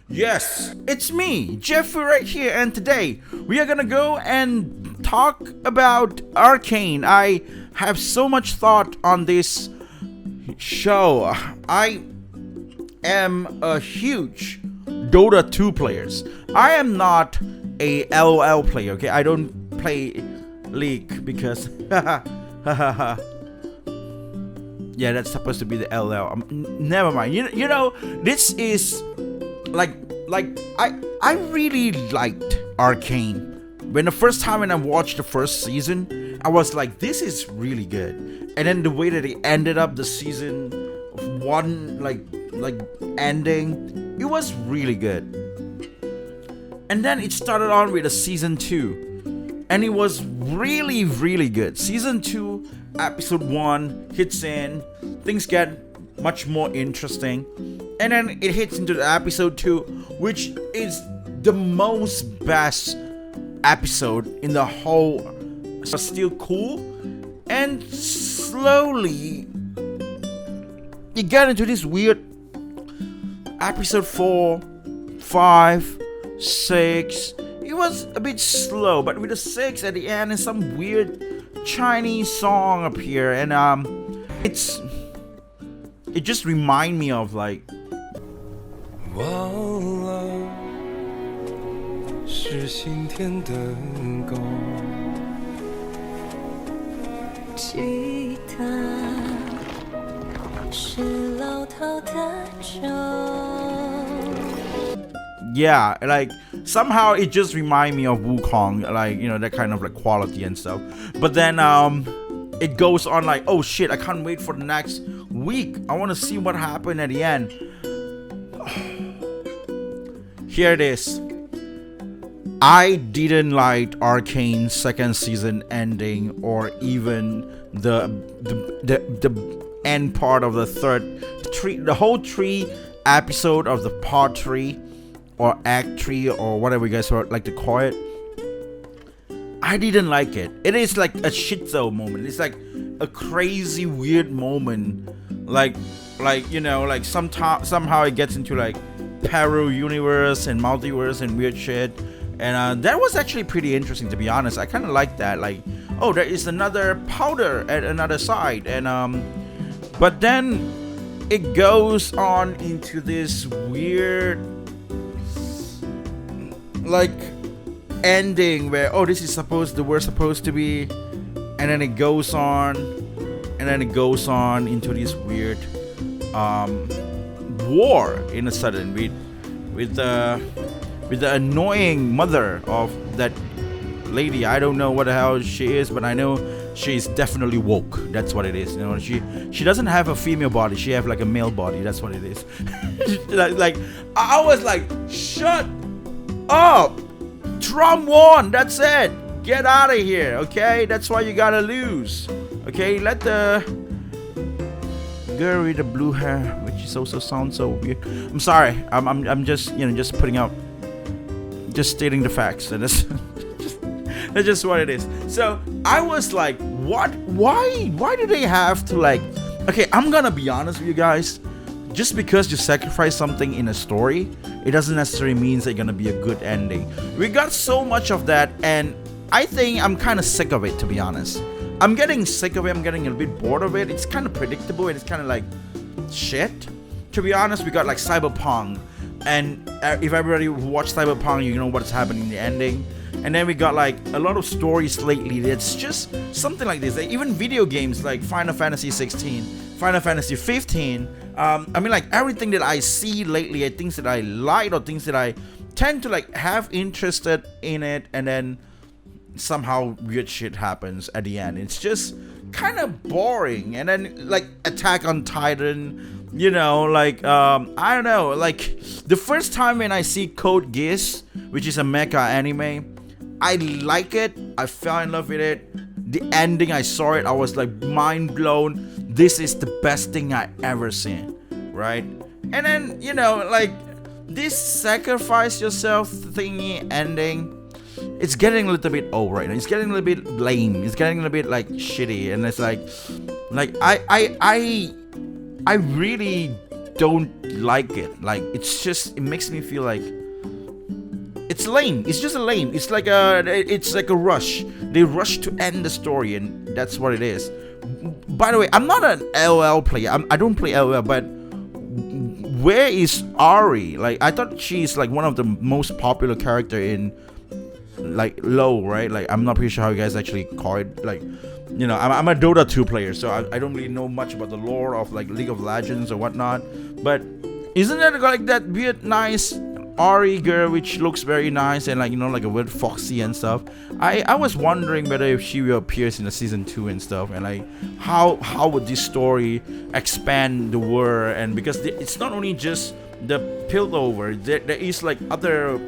Yes, it's me, Jeffrey, right here, and today we are gonna go and talk about Arcane. I have so much thought on this show. I am a huge Dota 2 players. I am not a LOL player, okay? I don't play League because yeah, that's supposed to be the LL. Never mind. You know, this is like I really liked Arcane. When the first time when I watched the first season, I was like, this is really good. And then the way that it ended up the season one like ending, it was really good. And then it started on with a season 2. And it was really, really good. Season 2, episode 1 hits in, things get much more interesting. And then it hits into the episode 2, which is the most best episode in the whole. So still cool. And slowly you get into this weird episode 4, 5, 6. It was a bit slow, but with the 6 at the end and some weird Chinese song appear, and it just remind me of like 忘了是心田的狗，吉他是老套的酒。 yeah, like somehow it just remind me of Wukong, like, you know, that kind of like quality and stuff. But then it goes on like, oh shit, I can't wait for the next week. I want to see what happened at the end. Here it is. I didn't like Arcane's second season ending, or even the end part of the the whole 3 episode of the part 3 or act 3 or whatever you guys like to call it. I didn't like it. It is like a shitzo moment. It's like a crazy weird moment, like you know, like somehow it gets into like parallel universe and multiverse and weird shit. And that was actually pretty interesting, to be honest. I kind of like that. Like, oh, there is another powder at another side. And but then it goes on into this weird like ending where, oh, this is we're supposed to be, and then it goes on, into this weird war in a sudden with the annoying mother of that lady. I don't know what the hell she is, but I know she's definitely woke. That's what it is. You know, she doesn't have a female body. She have like a male body. That's what it is. like I was like, shut up. Trump won. That's it. Get out of here. Okay, that's why you gotta lose. Okay, let the girl with the blue hair, which is also sounds so weird. I'm sorry. I'm just, you know, just putting out, just stating the facts, and that's that's just what it is. So I was like, what? Why do they have to like? Okay, I'm gonna be honest with you guys. Just because you sacrifice something in a story, it doesn't necessarily mean it's gonna be a good ending. We got so much of that, and I think I'm kind of sick of it, to be honest. I'm getting sick of it. I'm getting a bit bored of it. It's kind of predictable, and it's kind of like shit. To be honest, we got like Cyberpunk, and if everybody who watched Cyberpunk, you know what's happening in the ending. And then we got like a lot of stories lately that's just something like this. Like, even video games like Final Fantasy 16, Final Fantasy 15. I mean, like everything that I see lately are things that I like, or things that I tend to like have interested in it, and then somehow weird shit happens at the end. It's just kind of boring. And then like Attack on Titan, you know, like I don't know, like the first time when I see Code Geass, which is a mecha anime, I like it. I fell in love with it. The ending, I saw it, I was like mind blown. This is the best thing I ever seen, right? And then, you know, like this sacrifice yourself thingy ending, it's getting a little bit old right now. It's getting a little bit lame. It's getting a little bit like shitty, and it's like I really don't like it. Like it makes me feel like it's lame. It's just a lame. It's like a rush. They rush to end the story, and that's what it is. By the way, I'm not an LOL player. I don't play LOL, but where is Ari? Like, I thought she's like one of the most popular character in like LoL, right? Like, I'm not pretty sure how you guys actually call it. Like, you know, I'm a Dota 2 player, so I don't really know much about the lore of like League of Legends or whatnot. But isn't that like that weird, nice Ari girl which looks very nice and like, you know, like a weird foxy and stuff? I was wondering whether if she will appear in the season 2 and stuff, and like how would this story expand the world, and because it's not only just the Piltover, there is like other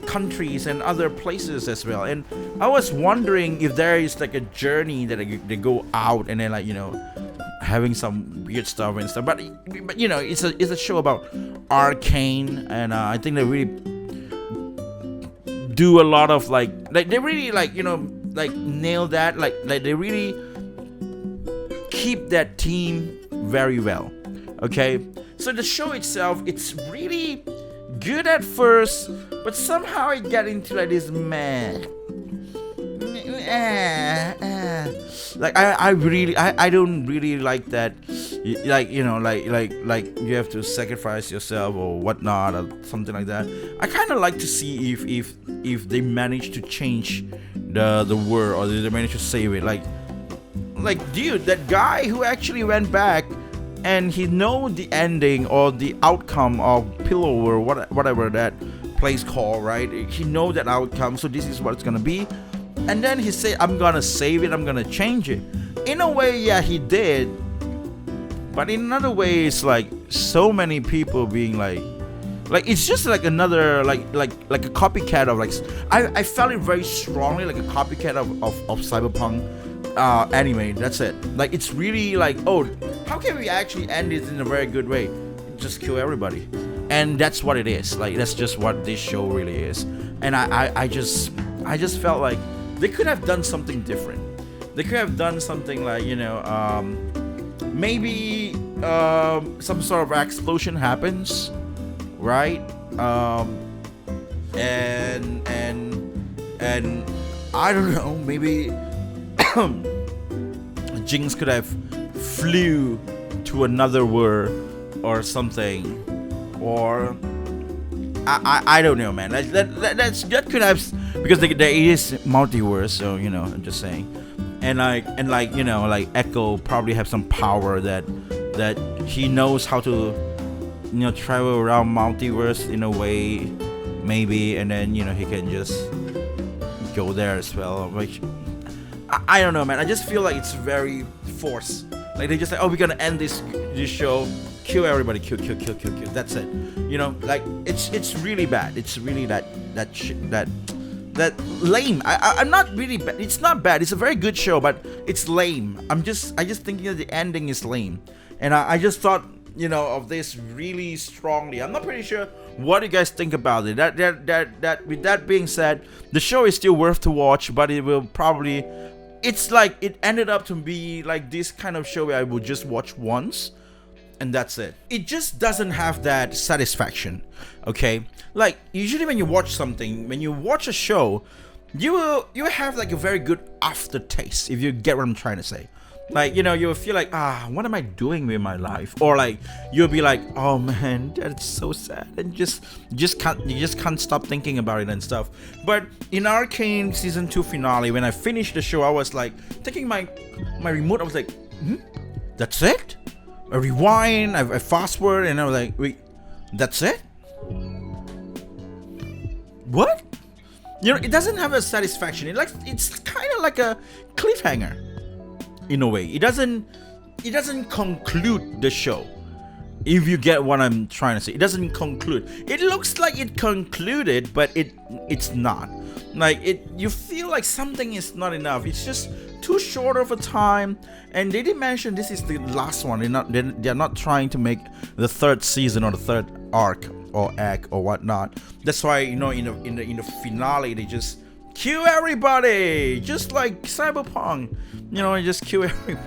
countries and other places as well, and I was wondering if there is like a journey that they go out and then like, you know, having some weird stuff and stuff, but you know, it's a show about Arcane, and I think they really do a lot of like they really like, you know, like nail that, like they really keep that team very well. Okay, so the show itself, it's really good at first, but somehow it got into like this like I don't really like that, like, you know, like you have to sacrifice yourself or whatnot or something like that. I kind of like to see if they manage to change the world, or they manage to save it. Like dude, that guy who actually went back and he know the ending or the outcome of Pillow or whatever that place called, right? He know that outcome, so this is what it's gonna be. And then he said, I'm gonna save it, I'm gonna change it. In a way, yeah, he did. But in another way, it's like so many people being like it's just like another like a copycat of like, I felt it very strongly like a copycat of Cyberpunk anime. That's it. Like, it's really like, oh, how can we actually end it in a very good way? Just kill everybody. And that's what it is. Like, that's just what this show really is. And I just felt like they could have done something different. They could have done something like, you know, maybe some sort of explosion happens, right? And I don't know, maybe Jinx could have flew to another world or something, or I don't know, man. That could have, because there is multiverse, so, you know, I'm just saying. And like you know, like Echo probably have some power that he knows how to, you know, travel around multiverse in a way, maybe, and then, you know, he can just go there as well. Which I don't know, man. I just feel like it's very forced. Like, they just like, oh, we're gonna end this show, kill everybody, kill. That's it. You know, like it's really bad. It's really that lame. I'm not really bad. It's not bad. It's a very good show, but it's lame. I just thinking that the ending is lame, and I just thought, you know, of this really strongly. I'm not pretty sure what you guys think about it. That with that being said, the show is still worth to watch, but it will probably, it's like it ended up to be like this kind of show where I would just watch once, and that's it. It just doesn't have that satisfaction, okay? Like, usually when you watch something, when you watch a show, you will have like a very good aftertaste, if you get what I'm trying to say. Like, you know, you'll feel like, what am I doing with my life? Or like, you'll be like, oh man, that's so sad, and you just can't stop thinking about it and stuff. But in Arcane season 2 finale, when I finished the show, I was like taking my remote, I was like, that's it? I rewind, I fast forward, and I was like, wait, that's it? What? You know, it doesn't have a satisfaction. It's kind of like a cliffhanger, in a way. It doesn't conclude the show, if you get what I'm trying to say. It doesn't conclude. It looks like it concluded, but it's not. Like, you feel like something is not enough. It's just too short of a time, and they didn't mention this is the last one. They're not trying to make the third season or the third arc or act or whatnot. That's why, you know, in the finale, they just kill everybody, just like Cyberpunk. You know, just kill everybody.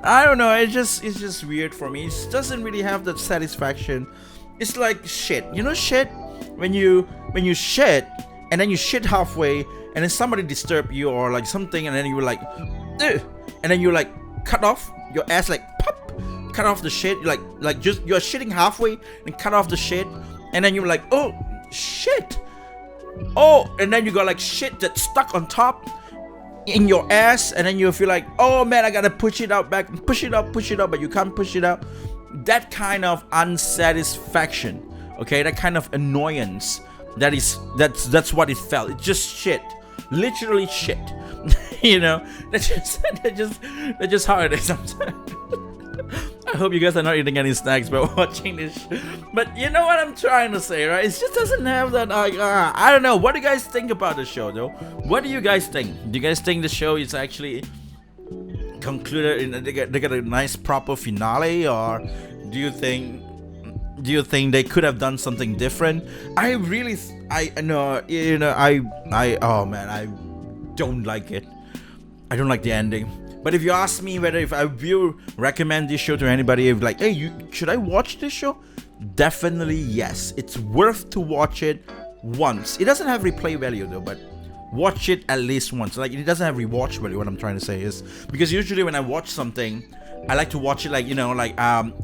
I don't know. It's just weird for me. It doesn't really have that satisfaction. It's like shit. You know shit? When you shit and then you shit halfway and then somebody disturb you or like something and then you like ugh, and then you like cut off your ass like pop, cut off the shit like just you're shitting halfway and cut off the shit and then you're like, oh shit. Oh, and then you got like shit that's stuck on top in your ass and then you feel like, oh man, I gotta push it out back, push it out, but you can't push it out. That kind of unsatisfaction, okay, that kind of annoyance, that's what it felt. It's just shit, literally shit. You know, that's just how it is sometimes. I hope you guys are not eating any snacks by watching this. But you know what I'm trying to say, right? It just doesn't have that. I don't know. What do you guys think about the show, though? What do you guys think? Do you guys think the show is actually concluded in they get a nice proper finale, or do you think they could have done something different? I know, you know, oh man, I don't like it. I don't like the ending. But if you ask me whether if I will recommend this show to anybody, if like, hey, should I watch this show? Definitely yes. It's worth to watch it once. It doesn't have replay value though, but watch it at least once. Like, it doesn't have rewatch value. What I'm trying to say is, because usually when I watch something, I like to watch it like, you know, like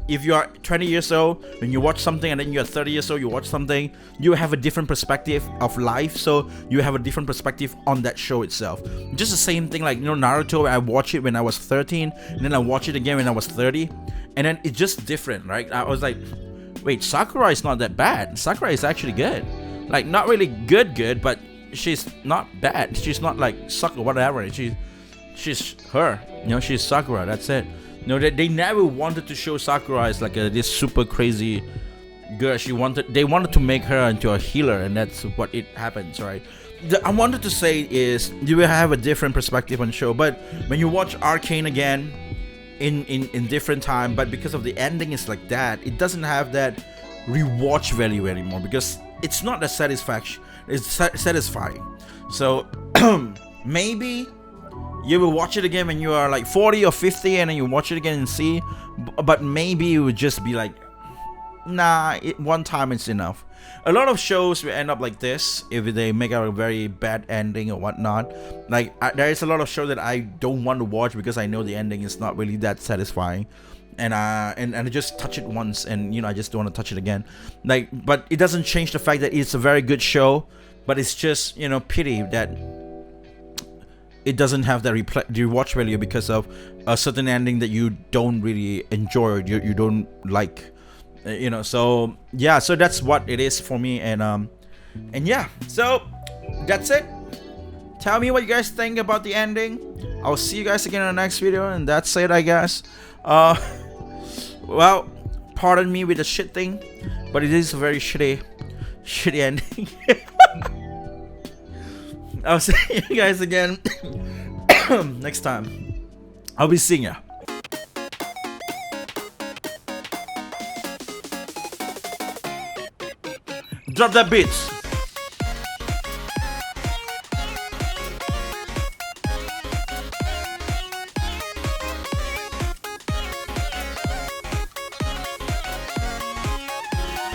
if you are 20 years old, when you watch something, and then you're 30 years old, you watch something, you have a different perspective of life, so you have a different perspective on that show itself. Just the same thing, like, you know, Naruto, I watched it when I was 13, and then I watched it again when I was 30, and then it's just different, right? I was like, wait, Sakura is not that bad. Sakura is actually good. Like, not really good, but she's not bad. She's not like Sakura, whatever. She's her. You know, she's Sakura. That's it. You know, they never wanted to show Sakura as like this super crazy girl. They wanted to make her into a healer, and that's what it happens, right? I wanted to say is you will have a different perspective on the show, but when you watch Arcane again in different time, but because of the ending is like that, it doesn't have that rewatch value anymore because it's not that satisfaction. It's satisfying. So maybe you will watch it again when you are like 40 or 50, and then you watch it again and see. But maybe it would just be like, nah, one time is enough. A lot of shows will end up like this if they make a very bad ending or whatnot. Like there is a lot of shows that I don't want to watch because I know the ending is not really that satisfying. And I just touch it once, and you know, I just don't want to touch it again. Like, but it doesn't change the fact that it's a very good show. But it's just, you know, pity that it doesn't have that rewatch value because of a certain ending that you don't really enjoy or you don't like, you know. So yeah, so that's what it is for me, and yeah, so that's it. Tell me what you guys think about the ending. I'll see you guys again in the next video, and that's it, I guess. Well, pardon me with the shit thing, but it is a very shitty ending. I'll see you guys again next time. I'll be seeing ya. Drop that beat.